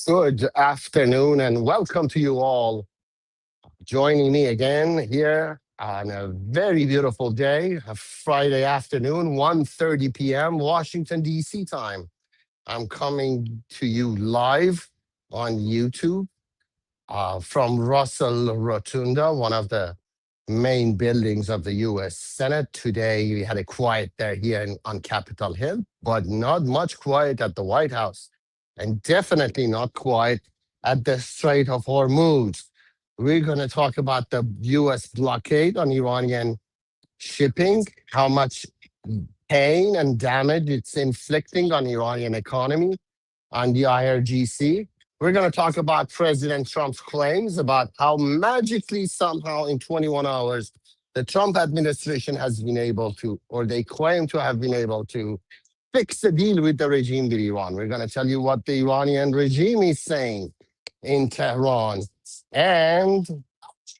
Good afternoon and welcome to you all joining me again here on a very beautiful day, a Friday afternoon, 1:30 p.m. Washington, D.C. time. I'm coming to you live on YouTube from Russell Rotunda, one of the main buildings of the U.S. Senate. Today, we had a quiet there here on Capitol Hill, but not much quiet at the White House, and definitely not quiet at the Strait of Hormuz. We're going to talk about the U.S. blockade on Iranian shipping, how much pain and damage it's inflicting on Iranian economy, on the IRGC. We're going to talk about President Trump's claims about how magically somehow in 21 hours, the Trump administration has been able to, or they claim to have been able to, fix the deal with the regime with Iran. We're going to tell you what the Iranian regime is saying in Tehran. And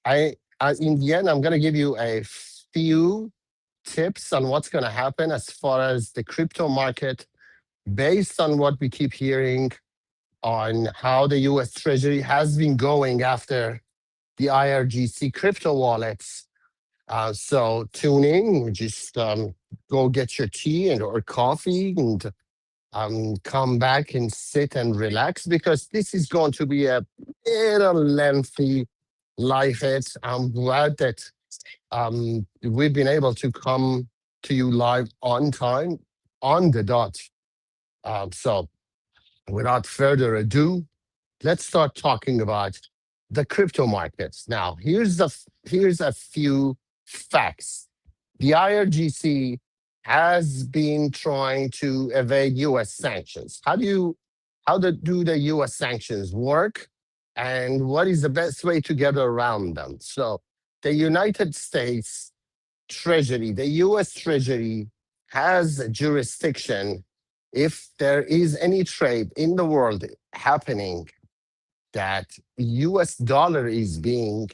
in the end, I'm going to give you a few tips on what's going to happen as far as the crypto market, based on what we keep hearing on how the US Treasury has been going after the IRGC crypto wallets. So tune in, just go get your tea or coffee and come back and sit and relax, because this is going to be a little lengthy live hit. I'm glad that we've been able to come to you live on time, on the dot. So without further ado, let's start talking about the crypto markets. Now, here's a few facts. The IRGC has been trying to evade U.S. sanctions. How do the U.S. sanctions work, and what is the best way to get around them? So, the United States Treasury, the U.S. Treasury, has jurisdiction if there is any trade in the world happening that US dollar is being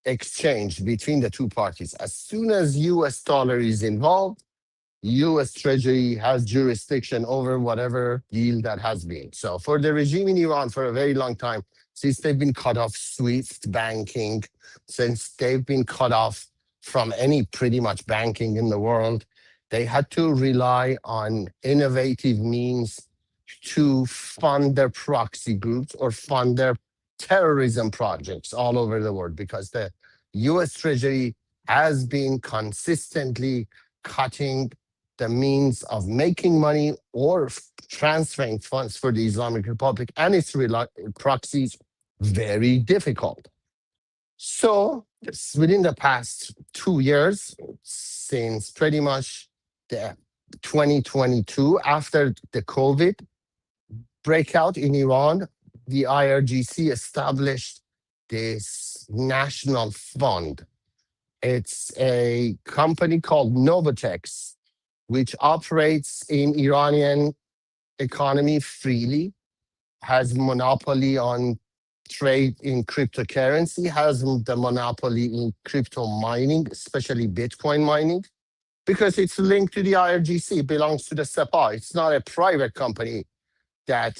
exchanged between the two parties. As soon as US dollar is involved, US Treasury has jurisdiction over whatever deal that has been. So for the regime in Iran for a very long time, since they've been cut off SWIFT banking, since they've been cut off from any pretty much banking in the world, they had to rely on innovative means to fund their proxy groups or fund their terrorism projects all over the world, because the US Treasury has been consistently cutting the means of making money or transferring funds for the Islamic Republic and its proxies very difficult. So within the past 2 years, since pretty much the 2022, after the COVID breakout in Iran, the IRGC established this national fund. It's a company called Novatex, which operates in Iranian economy freely, has monopoly on trade in cryptocurrency, has the monopoly in crypto mining, especially Bitcoin mining, because it's linked to the IRGC, it belongs to the SEPA. It's not a private company that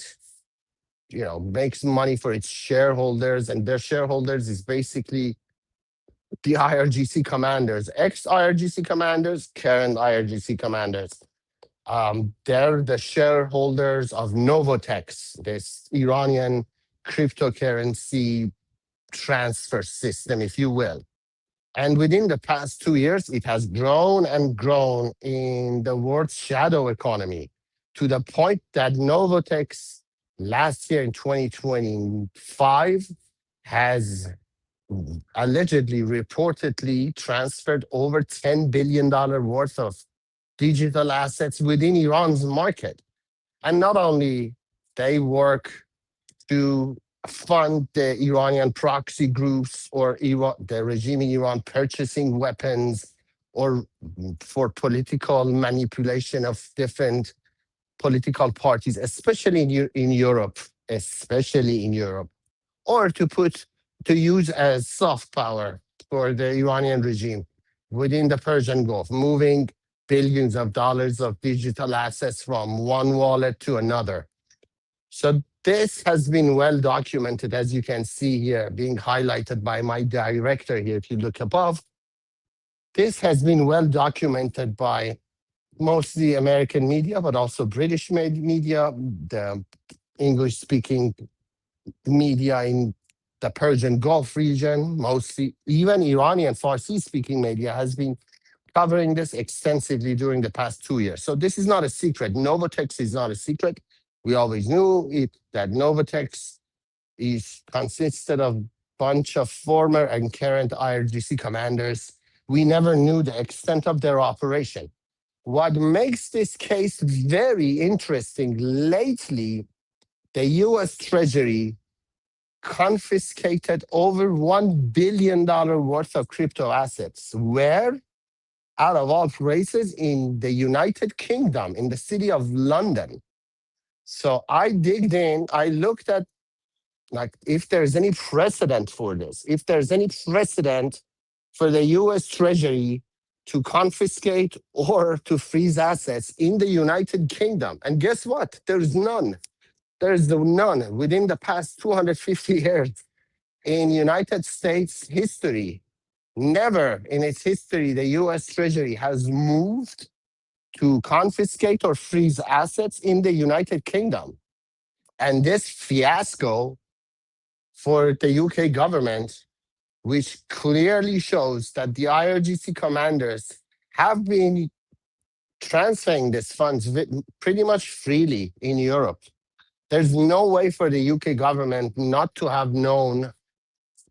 makes money for its shareholders, and their shareholders is basically the IRGC commanders, ex-IRGC commanders, current IRGC commanders. They're the shareholders of Novatex, this Iranian cryptocurrency transfer system, if you will. And within the past 2 years, it has grown and grown in the world's shadow economy, to the point that Novatex last year in 2025 has allegedly, reportedly transferred over $10 billion worth of digital assets within Iran's market. And not only they work to fund the Iranian proxy groups or the regime in Iran purchasing weapons, or for political manipulation of different political parties, especially in Europe, or to use as soft power for the Iranian regime within the Persian Gulf, moving billions of dollars of digital assets from one wallet to another. So this has been well documented, as you can see here, being highlighted by my director here. If you look above, this has been well documented by mostly American media, but also British media, the English-speaking media in the Persian Gulf region, mostly even Iranian Farsi-speaking media has been covering this extensively during the past 2 years. So this is not a secret. Novatex is not a secret. We always knew it, that Novatex consisted of a bunch of former and current IRGC commanders. We never knew the extent of their operation. What makes this case very interesting, lately, the US Treasury confiscated over $1 billion worth of crypto assets. Where? Out of all places, in the United Kingdom, in the city of London. So I digged in, I looked at like if there's any precedent for this, if there's any precedent for the US Treasury to confiscate or to freeze assets in the United Kingdom. And guess what? There's none. There's none within the past 250 years in United States history. Never in its history, the US Treasury has moved to confiscate or freeze assets in the United Kingdom. And this fiasco for the UK government, which clearly shows that the IRGC commanders have been transferring these funds pretty much freely in Europe. There's no way for the UK government not to have known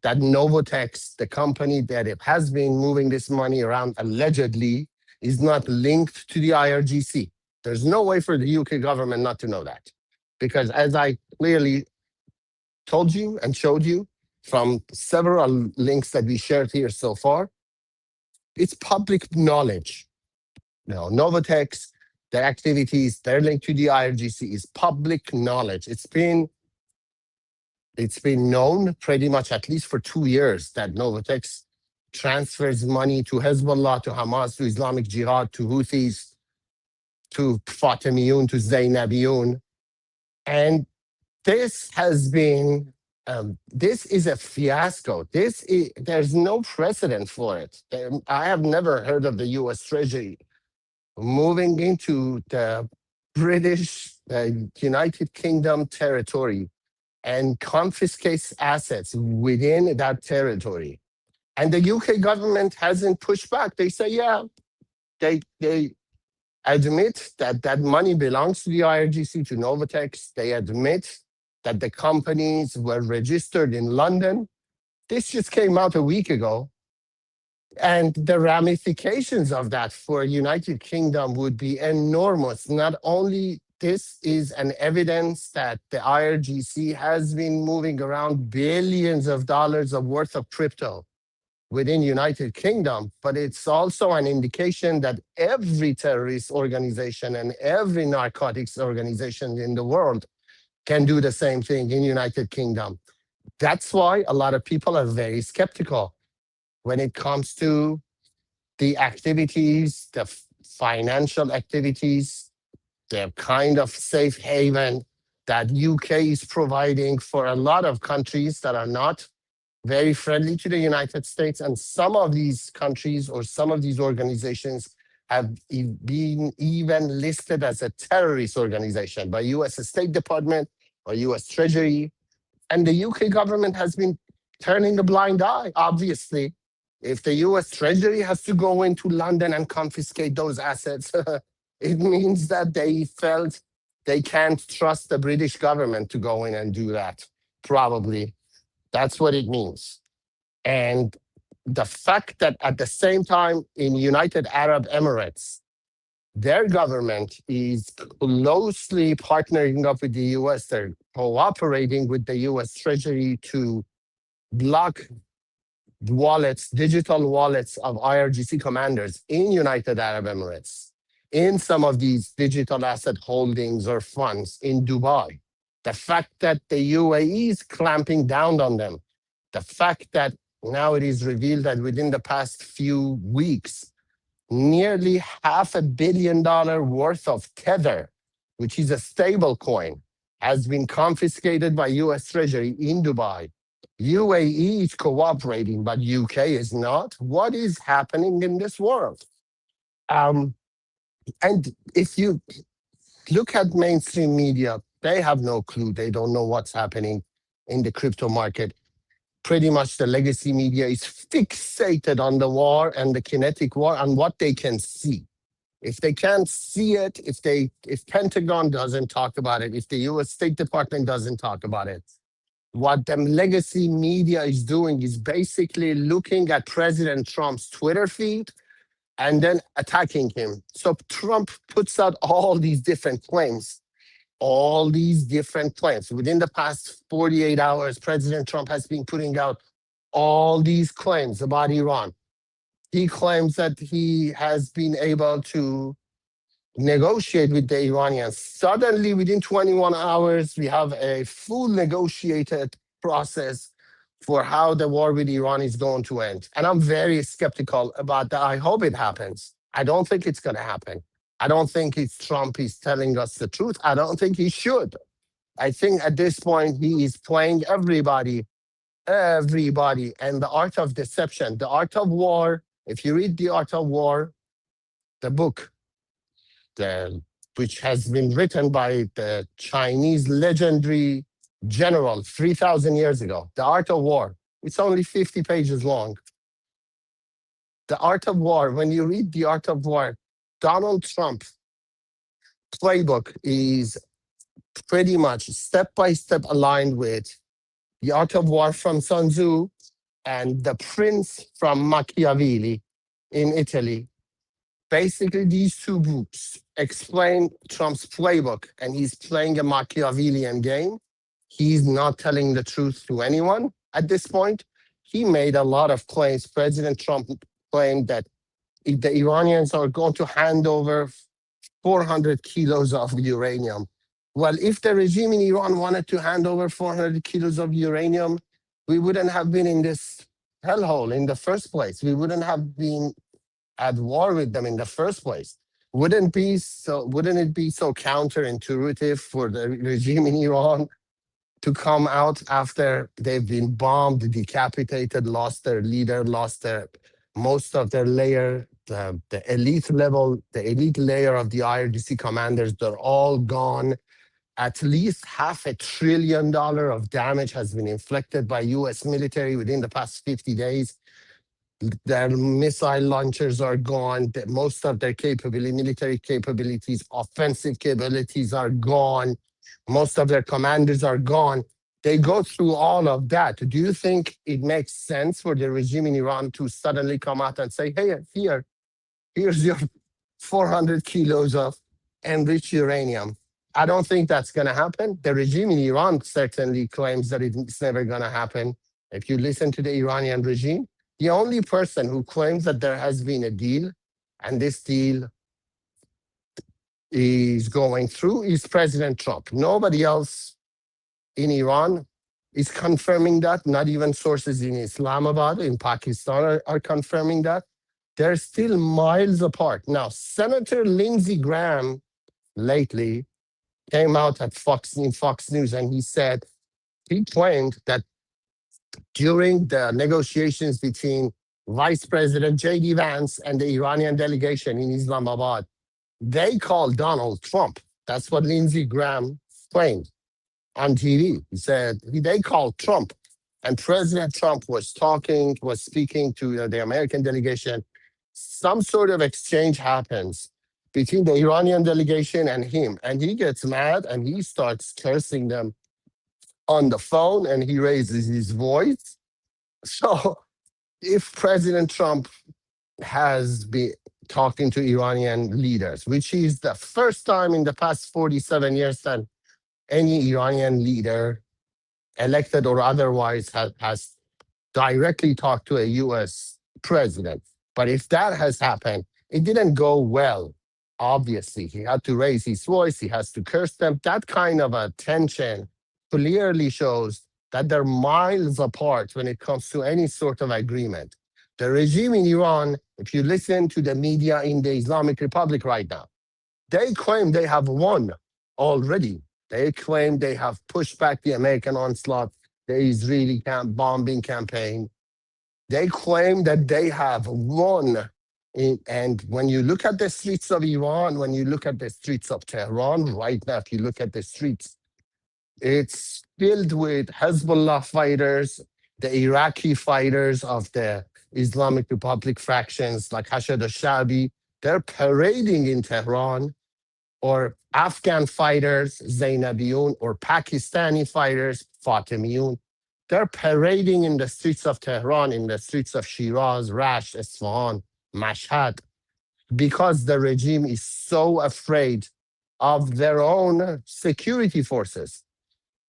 that Novatex, the company that it has been moving this money around allegedly, is not linked to the IRGC. There's no way for the UK government not to know that. Because as I clearly told you and showed you from several links that we shared here so far, it's public knowledge. Novatex, their activities, their link to the IRGC is public knowledge. It's been known pretty much at least for 2 years that Novatex transfers money to Hezbollah, to Hamas, to Islamic Jihad, to Houthis, to Fatimiyun, to Zainabiyun. And this has been, this is a fiasco. There's no precedent for it. I have never heard of the US Treasury moving into the British, United Kingdom territory and confiscates assets within that territory. And the UK government hasn't pushed back. They say, yeah, they admit that that money belongs to the IRGC, to Novatex. They admit that the companies were registered in London. This just came out a week ago. And the ramifications of that for United Kingdom would be enormous. Not only this is an evidence that the IRGC has been moving around billions of dollars of worth of crypto within United Kingdom, but it's also an indication that every terrorist organization and every narcotics organization in the world can do the same thing in United Kingdom. That's why a lot of people are very skeptical when it comes to the activities, the financial activities, the kind of safe haven that UK is providing for a lot of countries that are not very friendly to the United States. And some of these countries or some of these organizations have been even listed as a terrorist organization by US State Department or US Treasury. And the UK government has been turning a blind eye, obviously. If the US Treasury has to go into London and confiscate those assets, it means that they felt they can't trust the British government to go in and do that, probably. That's what it means. And the fact that at the same time in United Arab Emirates, their government is closely partnering up with the US, they're cooperating with the US Treasury to block wallets, digital wallets of IRGC commanders in United Arab Emirates, in some of these digital asset holdings or funds in Dubai. The fact that the UAE is clamping down on them, the fact that now it is revealed that within the past few weeks, nearly $500 million worth of Tether, which is a stable coin, has been confiscated by US Treasury in Dubai. UAE is cooperating, but UK is not. What is happening in this world? Um, and if you look at mainstream media, they have no clue. They don't know what's happening in the crypto market. Pretty much the legacy media is fixated on the war and the kinetic war and what they can see. If they can't see it, if Pentagon doesn't talk about it, if the US State Department doesn't talk about it, what the legacy media is doing is basically looking at President Trump's Twitter feed and then attacking him. So Trump puts out all these different claims, Within the past 48 hours, President Trump has been putting out all these claims about Iran. He claims that he has been able to negotiate with the Iranians. Suddenly, within 21 hours, we have a full negotiated process for how the war with Iran is going to end. And I'm very skeptical about that. I hope it happens. I don't think it's going to happen. I don't think Trump is telling us the truth. I don't think he should. I think at this point, he is playing everybody, and the art of deception, the art of war. If you read The Art of War, the book, which has been written by the Chinese legendary general 3,000 years ago, The Art of War. It's only 50 pages long. The Art of War, when you read The Art of War, Donald Trump's playbook is pretty much step-by-step aligned with The Art of War from Sun Tzu and The Prince from Machiavelli in Italy. Basically, these two books explain Trump's playbook, and he's playing a Machiavellian game. He's not telling the truth to anyone at this point. He made a lot of claims. President Trump claimed that if the Iranians are going to hand over 400 kilos of uranium. Well, if the regime in Iran wanted to hand over 400 kilos of uranium, we wouldn't have been in this hellhole in the first place. We wouldn't have been at war with them in the first place. Wouldn't it be so counterintuitive for the regime in Iran to come out after they've been bombed, decapitated, lost their leader, lost most of their layer, the elite layer of the IRGC commanders, they're all gone. At least $500 billion of damage has been inflicted by US military within the past 50 days. Their missile launchers are gone. Most of their military capabilities, offensive capabilities are gone. Most of their commanders are gone. They go through all of that. Do you think it makes sense for the regime in Iran to suddenly come out and say, hey, here's your 400 kilos of enriched uranium? I don't think that's going to happen. The regime in Iran certainly claims that it's never going to happen. If you listen to the Iranian regime, the only person who claims that there has been a deal and this deal is going through is President Trump. Nobody else in Iran is confirming that. Not even sources in Islamabad, in Pakistan are confirming that. They're still miles apart. Now, Senator Lindsey Graham lately came out at Fox News and he claimed that during the negotiations between Vice President J.D. Vance and the Iranian delegation in Islamabad, they called Donald Trump. That's what Lindsey Graham claimed on TV. He said they called Trump, and President Trump was speaking to the American delegation. Some sort of exchange happens between the Iranian delegation and him, and he gets mad and he starts cursing them on the phone, and he raises his voice. So if President Trump has been talking to Iranian leaders, which is the first time in the past 47 years that any Iranian leader, elected or otherwise, has directly talked to a US president. But if that has happened, it didn't go well. Obviously, he had to raise his voice, he has to curse them. That kind of a tension clearly shows that they're miles apart when it comes to any sort of agreement. The regime in Iran, if you listen to the media in the Islamic Republic right now, they claim they have won already. They claim they have pushed back the American onslaught, the Israeli bombing campaign. They claim that they have won. And when you look at the streets of Iran, when you look at the streets of Tehran right now, if you look at the streets, it's filled with Hezbollah fighters, the Iraqi fighters of the Islamic Republic factions like Hashad al-Shabi. They're parading in Tehran, or Afghan fighters, Zainabiyun, or Pakistani fighters, Fatimiyun. They're parading in the streets of Tehran, in the streets of Shiraz, Rash, Isfahan, Mashhad, because the regime is so afraid of their own security forces.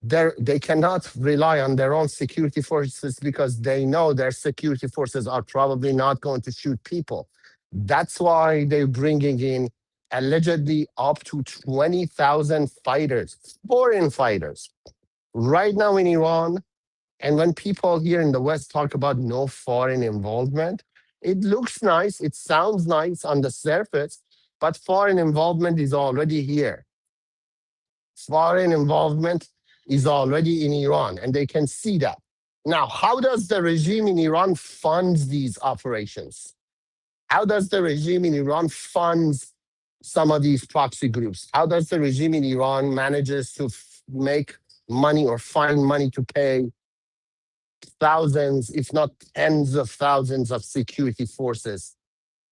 They cannot rely on their own security forces because they know their security forces are probably not going to shoot people. That's why they're bringing in allegedly up to 20,000 fighters, foreign fighters, right now in Iran. And when people here in the West talk about no foreign involvement, it looks nice, it sounds nice on the surface, but foreign involvement is already here. Foreign involvement is already in Iran, and they can see that. Now, how does the regime in Iran fund these operations? How does the regime in Iran fund some of these proxy groups? How does the regime in Iran manages to make money or find money to pay thousands, if not tens of thousands of security forces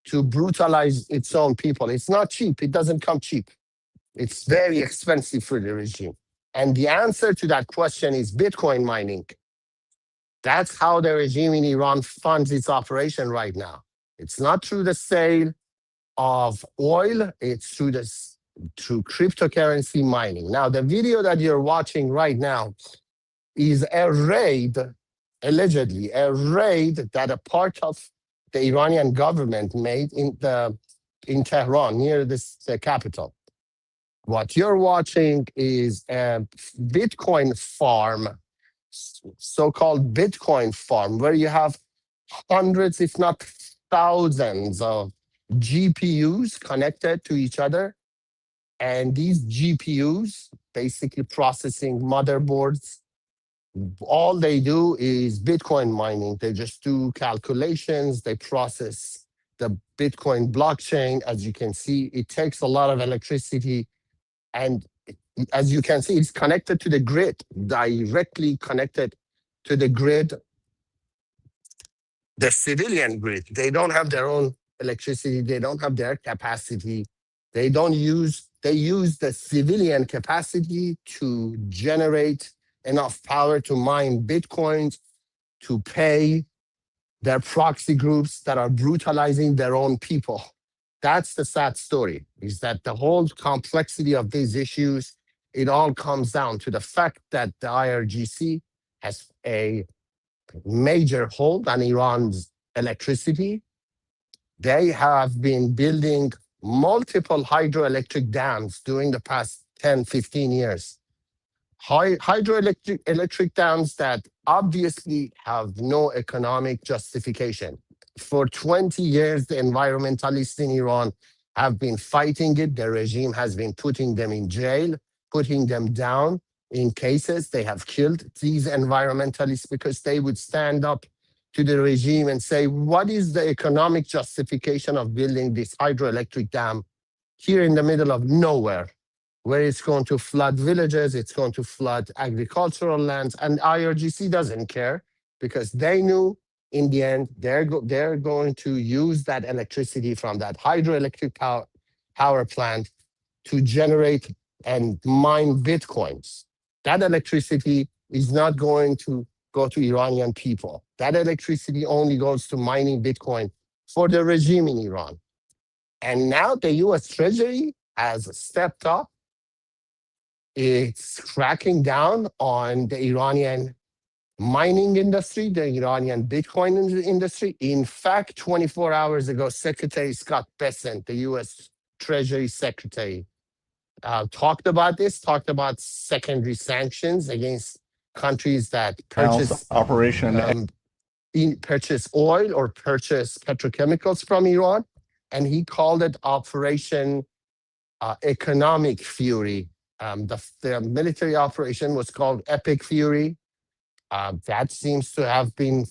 to brutalize its own people? It's not cheap. It doesn't come cheap. It's very expensive for the regime. And the answer to that question is Bitcoin mining. That's how the regime in Iran funds its operation right now. It's not through the sale of oil, it's through cryptocurrency mining. Now, the video that you're watching right now is a raid, allegedly, a raid that a part of the Iranian government made in Tehran, near the capital. What you're watching is a Bitcoin farm, so-called Bitcoin farm, where you have hundreds, if not thousands of GPUs connected to each other. And these GPUs, basically processing motherboards, all they do is Bitcoin mining. They just do calculations, they process the Bitcoin blockchain. As you can see, it takes a lot of electricity. And as you can see, it's connected to the grid, directly connected to the grid, the civilian grid. They don't have their own electricity. They don't have their capacity. They use the civilian capacity to generate enough power to mine Bitcoins, to pay their proxy groups that are brutalizing their own people. That's the sad story, is that the whole complexity of these issues, it all comes down to the fact that the IRGC has a major hold on Iran's electricity. They have been building multiple hydroelectric dams during the past 10, 15 years. Hydroelectric dams that obviously have no economic justification. For 20 years, the environmentalists in Iran have been fighting it. The regime has been putting them in jail, putting them down in cases. They have killed these environmentalists because they would stand up to the regime and say, what is the economic justification of building this hydroelectric dam here in the middle of nowhere, where it's going to flood villages, it's going to flood agricultural lands, and IRGC doesn't care because they knew in the end they're going to use that electricity from that hydroelectric power plant to generate and mine Bitcoins. That electricity is not going to go to Iranian people. That electricity only goes to mining Bitcoin for the regime in Iran. And now the US Treasury has stepped up. It's cracking down on the Iranian mining industry, the Iranian Bitcoin industry. In fact, 24 hours ago, Secretary Scott Bessent, the US Treasury Secretary, talked about this, talked about secondary sanctions against countries that purchase oil or purchase petrochemicals from Iran. And he called it Operation Economic Fury. The military operation was called Epic Fury. That seems to have been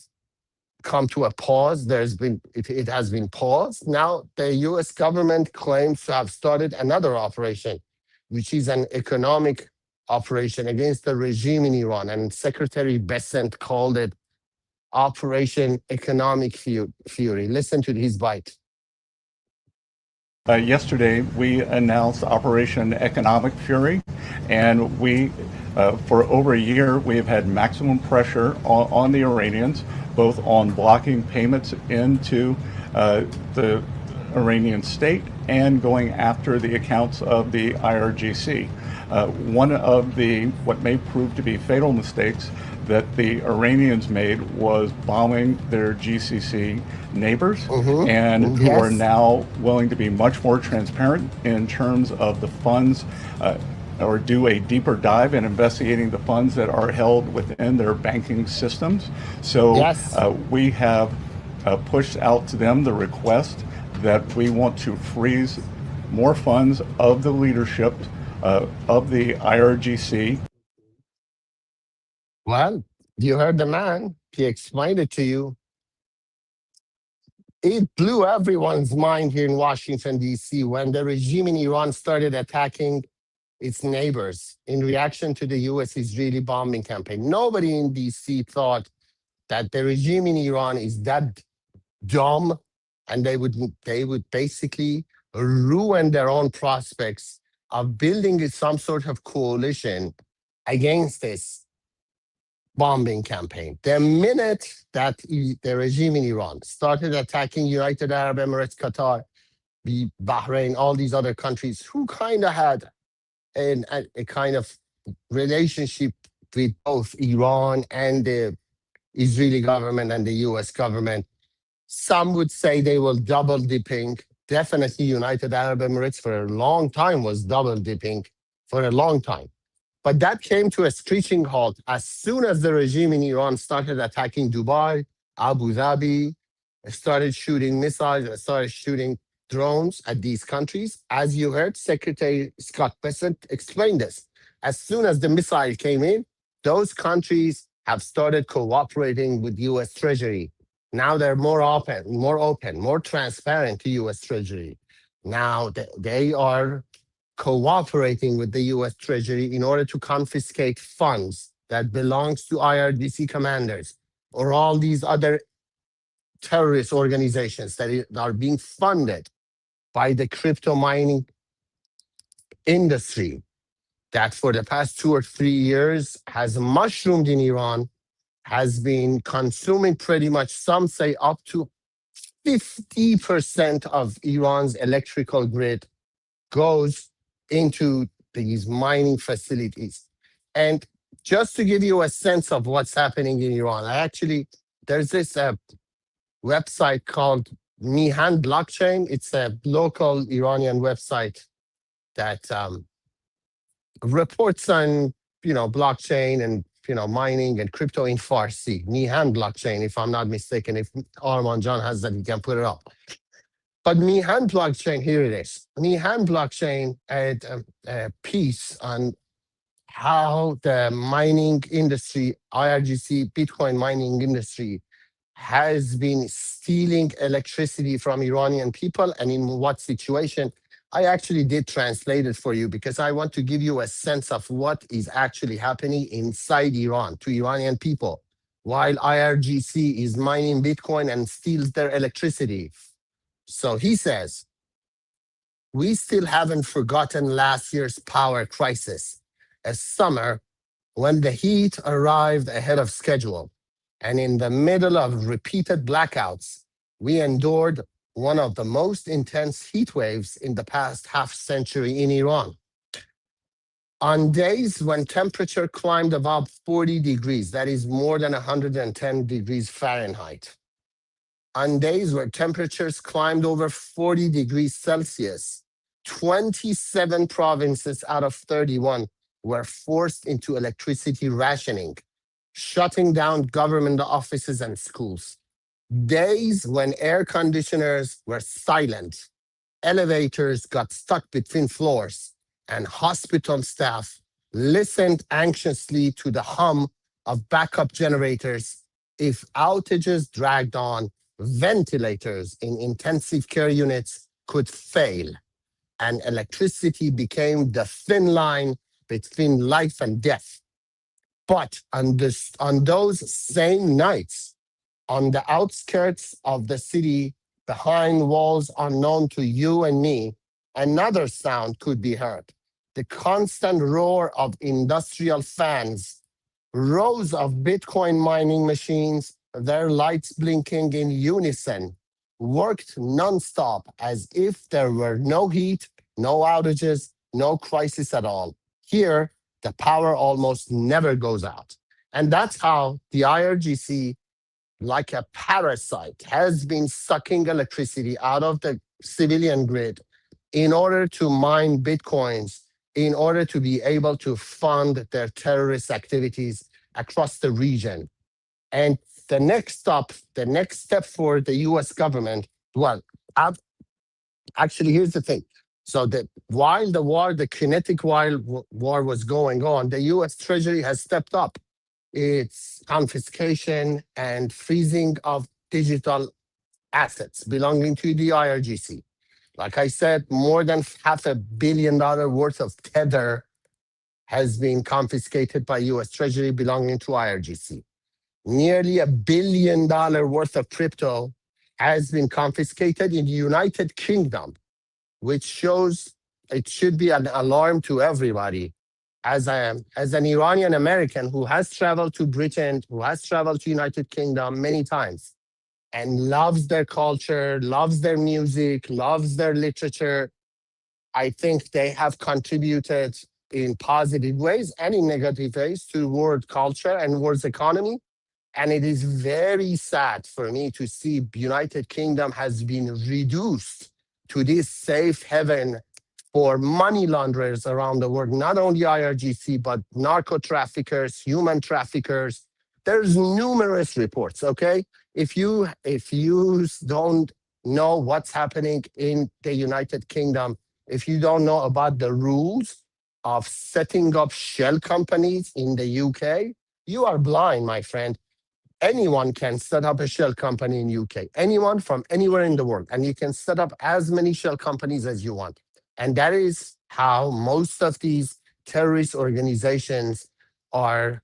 come to a pause. It has been paused. Now the U.S. government claims to have started another operation, which is an economic operation against the regime in Iran. And Secretary Bessent called it Operation Economic Fury. Listen to his bite. Yesterday, we announced Operation Economic Fury, and for over a year, we have had maximum pressure on the Iranians, both on blocking payments into the Iranian state and going after the accounts of the IRGC. One of what may prove to be fatal mistakes that the Iranians made was bombing their GCC neighbors, and who are now willing to be much more transparent in terms of the funds, or do a deeper dive in investigating the funds that are held within their banking systems. So we have pushed out to them the request that we want to freeze more funds of the leadership of the IRGC. Well, you heard the man. He explained it to you. It blew everyone's mind here in Washington, D.C. when the regime in Iran started attacking its neighbors in reaction to the U.S.-Israeli bombing campaign. Nobody in D.C. thought that the regime in Iran is that dumb and they would basically ruin their own prospects of building some sort of coalition against this bombing campaign. The minute that the regime in Iran started attacking United Arab Emirates, Qatar, Bahrain, all these other countries who kind of had a kind of relationship with both Iran and the Israeli government and the US government, some would say they were double dipping. Definitely United Arab Emirates for a long time was double dipping for a long time. But that came to a screeching halt as soon as the regime in Iran started attacking Dubai, Abu Dhabi, started shooting missiles, and started shooting drones at these countries. As you heard, Secretary Scott Bessent explained this. As soon as the missile came in, those countries have started cooperating with US Treasury. Now they're more open, more transparent to US Treasury. Now they are cooperating with the US Treasury in order to confiscate funds that belongs to IRGC commanders or all these other terrorist organizations that are being funded by the crypto mining industry that for the past 2 or 3 years has mushroomed in Iran, has been consuming pretty much, some say up to 50% of Iran's electrical grid goes into these mining facilities. And just to give you a sense of what's happening in Iran, there's this website called Mihan Blockchain. It's a local Iranian website that reports on, blockchain and, mining and crypto in Farsi. Mihan Blockchain, if I'm not mistaken. If Arman John has that, he can put it up. But Mihan Blockchain, here it is. Mihan Blockchain had a piece on how the mining industry, IRGC, Bitcoin mining industry, has been stealing electricity from Iranian people and in what situation. I actually did translate it for you because I want to give you a sense of what is actually happening inside Iran to Iranian people while IRGC is mining Bitcoin and steals their electricity. So he says, we still haven't forgotten last year's power crisis, a summer when the heat arrived ahead of schedule. And in the middle of repeated blackouts, we endured one of the most intense heat waves in the past half century in Iran. On days when temperature climbed above 40 degrees, that is more than 110 degrees Fahrenheit. On days where temperatures climbed over 40 degrees Celsius, 27 provinces out of 31 were forced into electricity rationing, shutting down government offices and schools. Days when air conditioners were silent, elevators got stuck between floors, and hospital staff listened anxiously to the hum of backup generators. If outages dragged on, ventilators in intensive care units could fail, and electricity became the thin line between life and death. But on those same nights, on the outskirts of the city, behind walls unknown to you and me, another sound could be heard. The constant roar of industrial fans, rows of Bitcoin mining machines, their lights blinking in unison, worked nonstop as if there were no heat, no outages, no crisis at all. Here, the power almost never goes out. And that's how the IRGC, like a parasite, has been sucking electricity out of the civilian grid in order to mine Bitcoins, in order to be able to fund their terrorist activities across the region. And the next step for the US government, well, actually, here's the thing. So that while the kinetic war was going on, the US Treasury has stepped up its confiscation and freezing of digital assets belonging to the IRGC. Like I said, more than $500 million worth of Tether has been confiscated by US Treasury belonging to IRGC. Nearly $1 billion worth of crypto has been confiscated in the United Kingdom, which shows it should be an alarm to everybody. As an Iranian American who has traveled to Britain, who has traveled to United Kingdom many times, and loves their culture, loves their music, loves their literature, I think they have contributed in positive ways and in negative ways to world culture and world economy. And it is very sad for me to see United Kingdom has been reduced to this safe haven for money launderers around the world, not only IRGC, but narco traffickers, human traffickers. There's numerous reports, okay? If you don't know what's happening in the United Kingdom, if you don't know about the rules of setting up shell companies in the UK, you are blind, my friend. Anyone can set up a shell company in UK, anyone from anywhere in the world, and you can set up as many shell companies as you want. And that is how most of these terrorist organizations are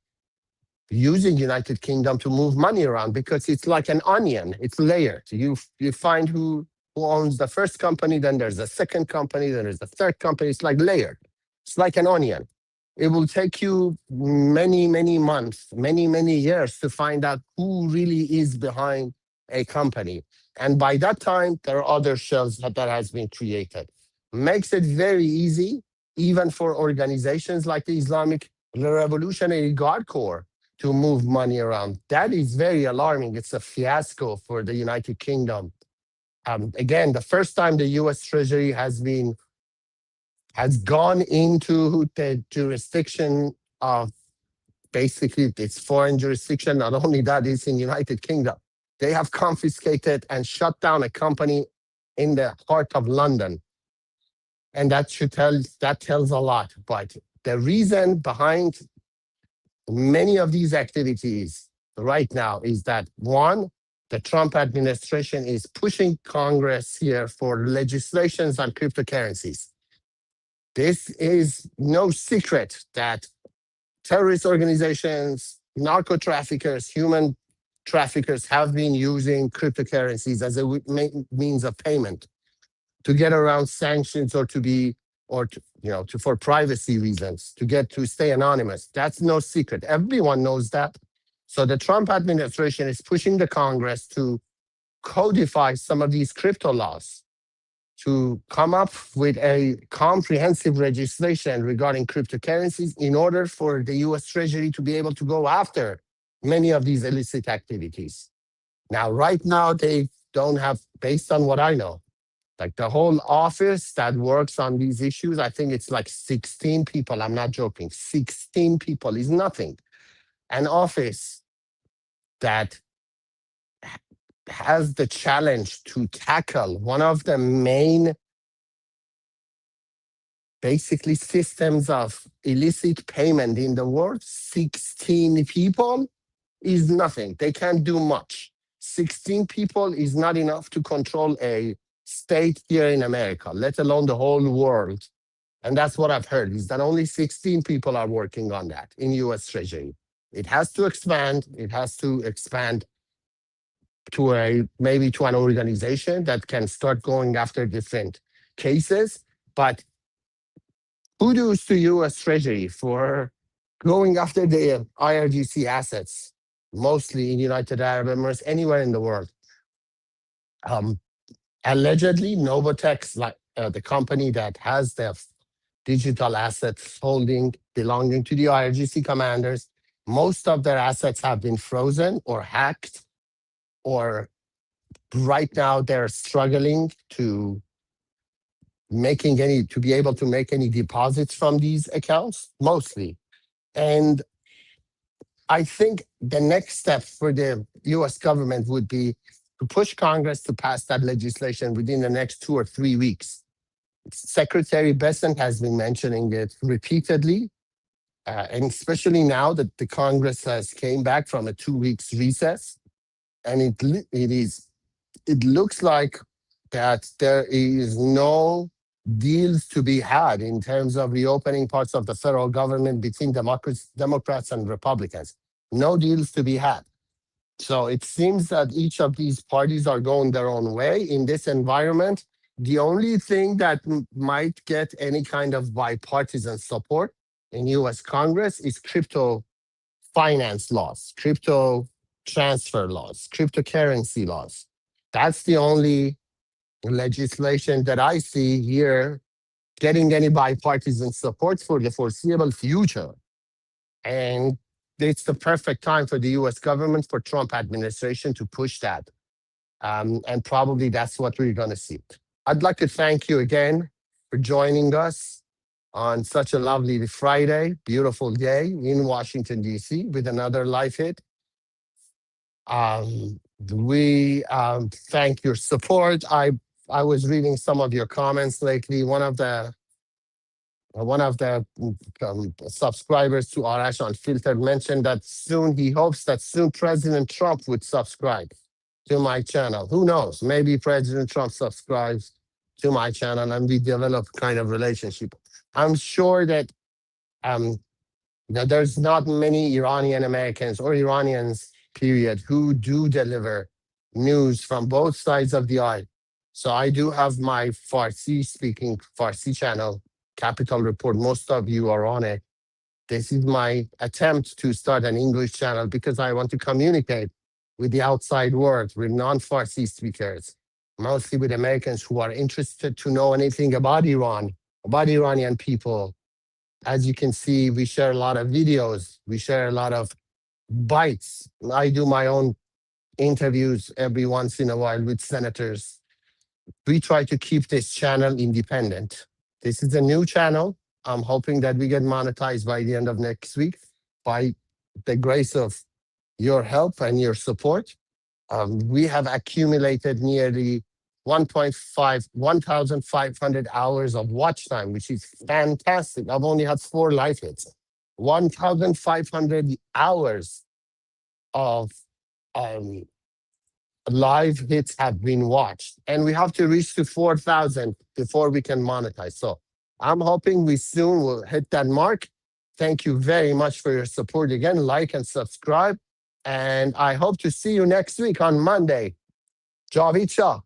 using United Kingdom to move money around, because it's like an onion. It's layered. You find who owns the first company, then there's a second company, then there's the third company. It's like layered. It's like an onion. It will take you many, many months, many, many years to find out who really is behind a company. And by that time, there are other shells that has been created. Makes it very easy, even for organizations like the Islamic Revolutionary Guard Corps, to move money around. That is very alarming. It's a fiasco for the United Kingdom. Again, the first time the US Treasury has gone into the jurisdiction of basically its foreign jurisdiction. Not only that, it's in United Kingdom. They have confiscated and shut down a company in the heart of London. And that tells a lot. But the reason behind many of these activities right now is that, one, the Trump administration is pushing Congress here for legislations on cryptocurrencies. This is no secret that terrorist organizations, narco traffickers, human traffickers have been using cryptocurrencies as a means of payment to get around sanctions or for privacy reasons, to stay anonymous. That's no secret. Everyone knows that. So the Trump administration is pushing the Congress to codify some of these crypto laws, to come up with a comprehensive legislation regarding cryptocurrencies in order for the US Treasury to be able to go after many of these illicit activities. Now, right now, they don't have, based on what I know, like the whole office that works on these issues, I think it's like 16 people. I'm not joking. 16 people is nothing. An office that has the challenge to tackle one of the main basically systems of illicit payment in the world. 16 people is nothing. They can't do much. 16 people is not enough to control a state here in America, let alone the whole world. And that's what I've heard, is that only 16 people are working on that in US Treasury. It has to expand. It has to expand to maybe to an organization that can start going after different cases. But kudos to US Treasury for going after the IRGC assets, mostly in United Arab Emirates, anywhere in the world. Allegedly, Novatex, like the company that has the digital assets holding belonging to the IRGC commanders, most of their assets have been frozen or hacked, or right now they're struggling to be able to make any deposits from these accounts, mostly. And I think the next step for the US government would be to push Congress to pass that legislation within the next 2 or 3 weeks. Secretary Bessent has been mentioning it repeatedly, and especially now that the Congress has came back from a 2 weeks recess, and it looks like that there is no deals to be had in terms of reopening parts of the federal government between Democrats and Republicans. No deals to be had. So it seems that each of these parties are going their own way in this environment. The only thing that might get any kind of bipartisan support in US Congress is crypto finance laws, crypto transfer laws, cryptocurrency laws. That's the only legislation that I see here getting any bipartisan support for the foreseeable future. And it's the perfect time for the US government, for Trump administration to push that. And probably that's what we're going to see. I'd like to thank you again for joining us on such a lovely Friday, beautiful day in Washington, D.C. with another live hit. We thank your support. I was reading some of your comments lately. One of the subscribers to Arash Unfiltered mentioned that he hopes that soon President Trump would subscribe to my channel. Who knows? Maybe President Trump subscribes to my channel and we develop kind of relationship. I'm sure that there's not many Iranian Americans or Iranians, period, who do deliver news from both sides of the aisle. So I do have my Farsi-speaking Farsi channel, Capital Report. Most of you are on it. This is my attempt to start an English channel because I want to communicate with the outside world, with non-Farsi speakers, mostly with Americans who are interested to know anything about Iran, about Iranian people. As you can see, we share a lot of videos. We share a lot of bites. I do my own interviews every once in a while with senators. We try to keep this channel independent. This is a new channel. I'm hoping that we get monetized by the end of next week by the grace of your help and your support. We have accumulated nearly 1,500 hours of watch time, which is fantastic. I've only had 4 live hits. 1,500 hours of live hits have been watched, and we have to reach to 4,000 before we can monetize. So I'm hoping we soon will hit that mark. Thank you very much for your support again. Like and subscribe, and I hope to see you next week on Monday. Javid Shah.